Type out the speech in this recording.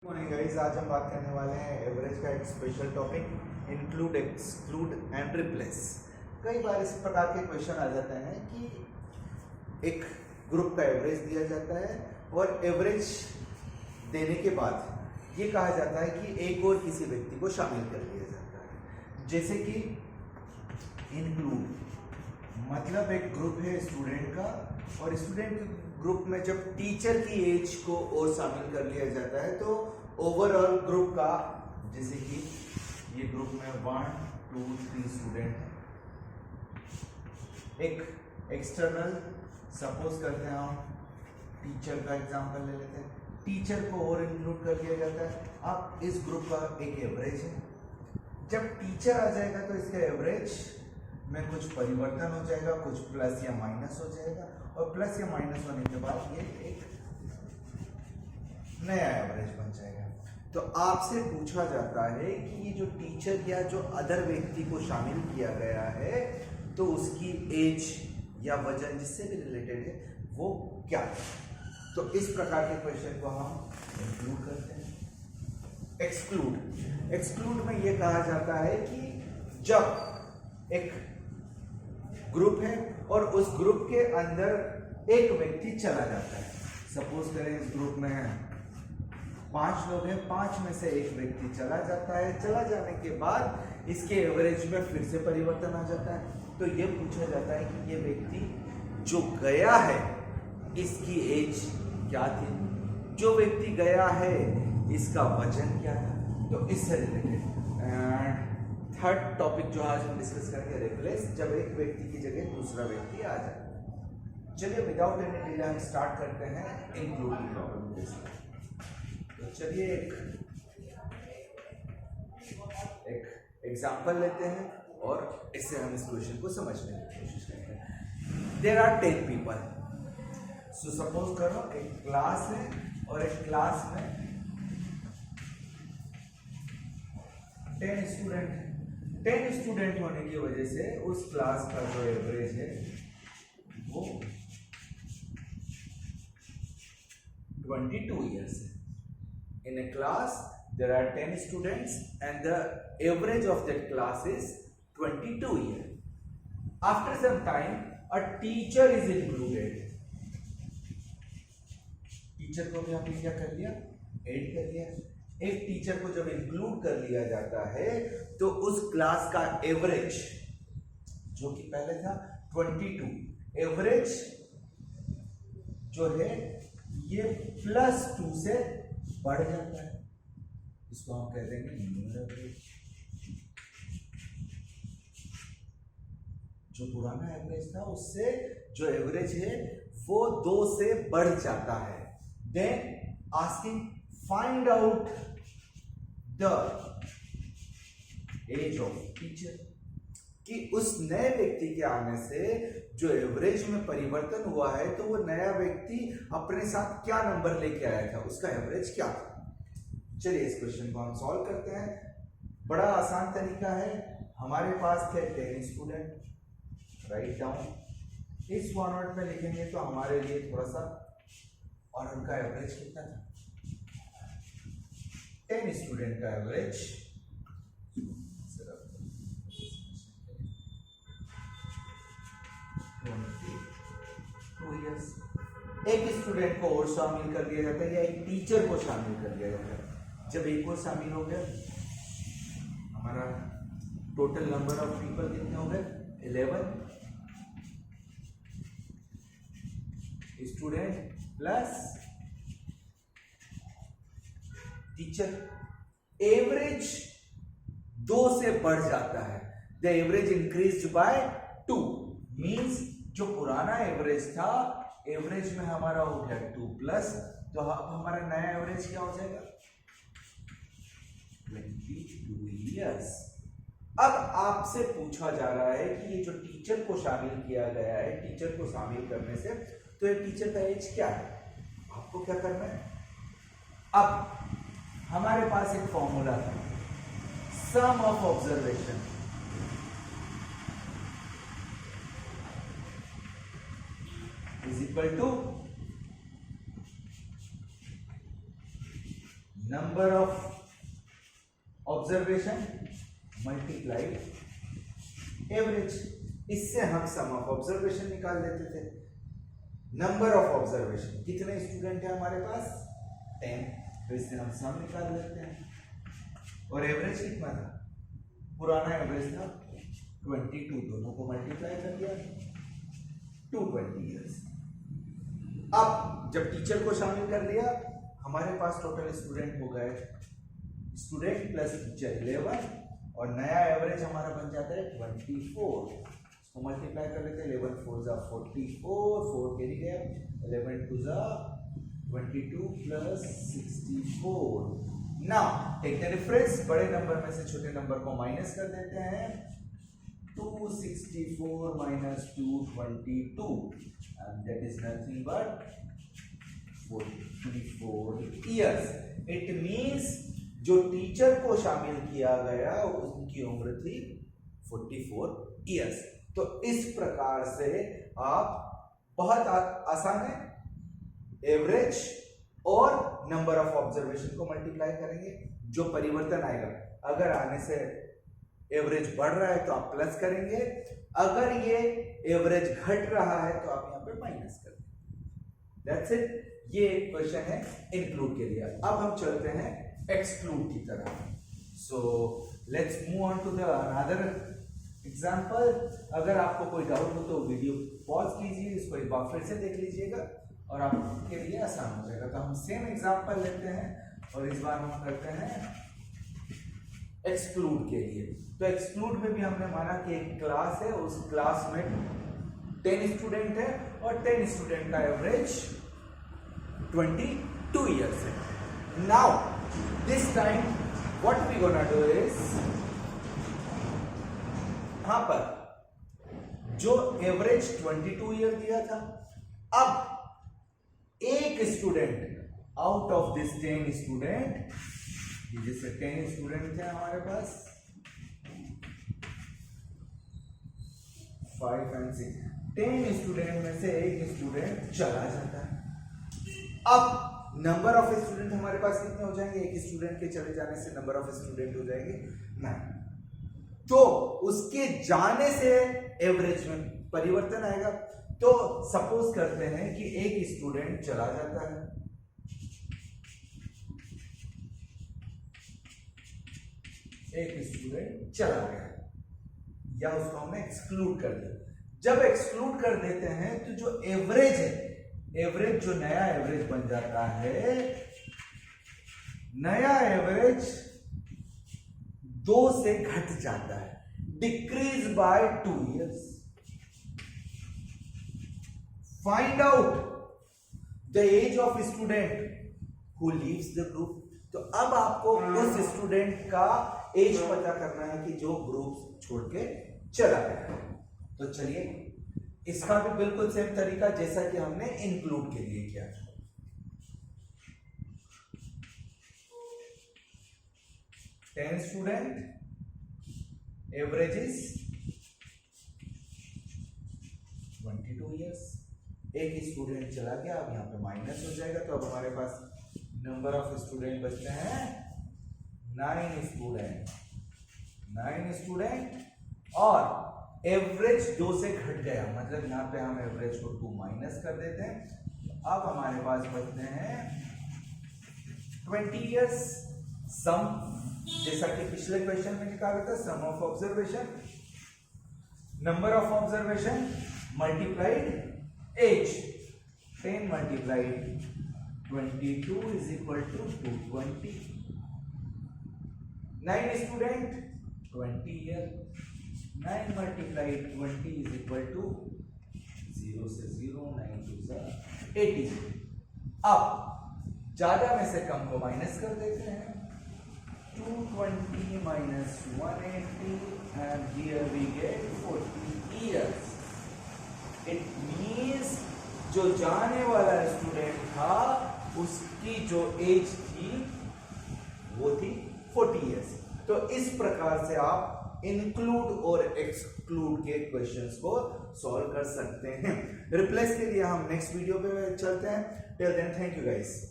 Morning guys, आज हम बात करने वाले हैं एवरेज का एक special topic include, exclude and replace. कई बार इस प्रकार के क्वेश्चन आ जाते हैं कि एक ग्रुप का एवरेज दिया जाता है और एवरेज देने के बाद ये कहा जाता है कि एक और किसी व्यक्ति को शामिल कर लिया जाता है। जैसे कि इंक्लूड मतलब एक ग्रुप है स्टूडेंट का, और स्टूडेंट ग्रुप में जब टीचर की एज को और शामिल कर लिया जाता है तो ओवरऑल ग्रुप का, जैसे कि ये ग्रुप में 1 2 3 स्टूडेंट है। एक एक्सटर्नल, सपोज करते हैं हम टीचर का एग्जांपल ले लेते हैं, टीचर को और इंक्लूड कर लिया जाता है। अब इस ग्रुप का एक एवरेज है, जब टीचर आ जाएगा तो इसका एवरेज में कुछ परिवर्तन हो जाएगा, कुछ प्लस या माइनस हो जाएगा, और प्लस या माइनस होने के बाद ये एक नया एवरेज बन जाएगा। तो आपसे पूछा जाता है कि ये जो टीचर या जो अदर व्यक्ति को शामिल किया गया है तो उसकी एज या वजन जिससे भी रिलेटेड है वो क्या है। तो इस प्रकार के क्वेश्चन को हम इंक्लूड करते हैं। एक्सक्लूड में ये कहा जाता है कि जब एक ग्रुप है और उस ग्रुप के अंदर एक व्यक्ति चला जाता है। सपोज करें इस ग्रुप में 5 लोग हैं, 5 में से एक व्यक्ति चला जाता है। चला जाने के बाद इसके एवरेज में फिर से परिवर्तन आ जाता है। तो ये पूछा जाता है कि ये व्यक्ति जो गया है इसकी एज क्या थी, जो व्यक्ति गया है इसका वजन क्या था। तो इससे रिलेटेड थर्ड टॉपिक जो आज हम डिस्कस करेंगे, रिप्लेस, जब एक व्यक्ति की जगह दूसरा व्यक्ति आ जाए। चलिए विदाउट एनी डिले हम स्टार्ट करते हैं इंक्लूडिंग प्रॉब्लम। तो चलिए एक एग्जांपल लेते हैं और इससे हम इस क्वेश्चन को समझने की कोशिश करते हैं। There are 10 people. So suppose करो एक क्लास है और एक क्लास में 10 स्टूडेंट है। 10 स्टूडेंट होने की वजह से उस क्लास का जो एवरेज है वो 22 years है। In a class there are 10 students and the average of that class is 22 years. After some time a teacher is included. Teacher को भी आपने क्या कर लिया, ऐड कर लिया। एक टीचर को जब इंक्लूड कर लिया जाता है तो उस क्लास का एवरेज जो कि पहले था 22, एवरेज जो है ये +2 से बढ़ जाता है। इसको हम कहते हैं न्यूमरल एवरेज। जो पुराना एवरेज था उससे जो एवरेज है वो 2 से बढ़ जाता है। Then asking find out the age of teacher, कि उस नए व्यक्ति के आने से जो एवरेज में परिवर्तन हुआ है तो वो नया व्यक्ति अपने साथ क्या नंबर लेके आया था, उसका एवरेज क्या था। चलिए इस क्वेश्चन को हम सॉल्व करते हैं। बड़ा आसान तरीका है। हमारे पास थे 10 स्टूडेंट, राइट डाउन। इस फॉर्मेट में लिखेंगे तो हमारे लिए थोड़ा सा, और उनका एवरेज कितना था, 10 स्टूडेंट का एवरेज 22 years। एक स्टूडेंट को और शामिल कर दिया जाता है या एक टीचर को शामिल कर दिया जाता है। जब एक और शामिल हो गया हमारा टोटल नंबर ऑफ पीपल कितने हो गए, 11 स्टूडेंट प्लस टीचर। एवरेज 2 से बढ़ जाता है। The average increased by 2 means जो पुराना एवरेज था, एवरेज में हमारा हो गया 2 प्लस, तो हमारा नया एवरेज क्या हो जाएगा, 22 years। अब आपसे पूछा जा रहा है कि ये जो टीचर को शामिल किया गया है, टीचर को शामिल करने से तो ये टीचर का एज क्या है, आपको क्या करना है। अब हमारे पास एक फॉर्मूला था, sum of observation is equal to number of observation multiplied average. इससे हम सम ऑफ ऑब्जर्वेशन निकाल लेते थे। नंबर ऑफ ऑब्जर्वेशन, कितने स्टूडेंट है हमारे पास 10, तो इससे हम सम निकाल लेते हैं। और एवरेज कितना था, पुराना एवरेज था 22, दोनों को मल्टीप्लाई कर दिया 220 ईयर्स। अब जब टीचर को शामिल कर दिया, हमारे पास टोटल स्टूडेंट हो गए, स्टूडेंट प्लस टीचर 11, और नया एवरेज हमारा बन जाता है 24। इसको मल्टीप्लाई कर लेते हैं, 11 4 जा 44, 4 कैरी गया, 11 2 जा 22 plus 64। Now take the difference, बड़े नंबर में से छोटे नंबर को माइनस कर देते हैं। 264 minus 222 and that is nothing but 44 years. It means जो टीचर को शामिल किया गया उनकी उम्र थी 44 years। तो इस प्रकार से आप बहुत आसान है, एवरेज और नंबर ऑफ ऑब्जर्वेशन को मल्टीप्लाई करेंगे, जो परिवर्तन आएगा, अगर आने से एवरेज बढ़ रहा है तो आप प्लस करेंगे, अगर ये एवरेज घट रहा है तो आप यहाँ पे माइनस कर देंगे। That's it. ये क्वेश्चन है इंक्लूड के लिए। अब हम चलते हैं एक्सक्लूड की तरफ। So let's move on to the another example. अगर आपको कोई डाउट हो तो वीडियो पॉज कीजिए, इसको एक बार फिर से देख लीजिएगा और आपके लिए आसान हो जाएगा। तो हम सेम एग्जांपल लेते हैं और इस बार हम करते हैं एक्सक्लूड के लिए। तो एक्सक्लूड में भी हमने माना कि एक क्लास है, उस क्लास में 10 स्टूडेंट है और 10 स्टूडेंट का एवरेज 22 इयर्स है। Now this time what we gonna do is, यहां पर जो एवरेज 22 ईयर दिया था, अब एक student out of this 10 student, जैसे 10 स्टूडेंट थे हमारे पास, 5 and 6, 10 स्टूडेंट में से एक स्टूडेंट चला जाता है। अब नंबर ऑफ स्टूडेंट हमारे पास कितने हो जाएंगे, एक स्टूडेंट के चले जाने से नंबर ऑफ स्टूडेंट हो जाएंगे 9। तो उसके जाने से एवरेज में परिवर्तन आएगा। तो सपोज करते हैं कि एक स्टूडेंट चला जाता है, एक स्टूडेंट चला गया या उसको हमने एक्सक्लूड कर दिया। जब एक्सक्लूड कर देते हैं तो जो एवरेज है, एवरेज जो नया एवरेज बन जाता है, नया एवरेज 2 से घट जाता है, decrease by 2 years. Find out the age of student who leaves the group. तो अब आपको उस स्टूडेंट का एज पता करना है कि जो ग्रुप छोड़ के चला गया। तो चलिए, इसका भी बिल्कुल सेम तरीका जैसा कि हमने इंक्लूड के लिए किया। 10 स्टूडेंट, एवरेज इज 22 इयर्स। एक स्टूडेंट चला गया, अब यहाँ पे माइनस हो जाएगा, तो अब हमारे पास नंबर ऑफ स्टूडेंट बचते हैं 9 स्टूडेंट, 9 स्टूडेंट, और एवरेज 2 से घट गया, मतलब यहाँ पे हम एवरेज को 2 माइनस कर देते हैं। अब हमारे पास बचते हैं 20 इयर्स। सम, जैसा कि पिछले क्वेश्चन में निकाला था, sum of observation, number of observation multiplied एज, 10 multiplied 22 is equal to 220. 9 student, 20 year, 9 multiplied 20 is equal to 0 से 0, 9 to 80। अब ज्यादा में से कम को माइनस कर देते हैं, 220 minus 180 and here we get 40 years। It means जो जाने वाला स्टूडेंट था उसकी जो एज थी वो थी 40 इयर्स। तो इस प्रकार से आप इंक्लूड और एक्सक्लूड के क्वेश्चंस को सॉल्व कर सकते हैं। रिप्लेस के लिए हम नेक्स्ट वीडियो पे चलते हैं। Till then, thank you guys.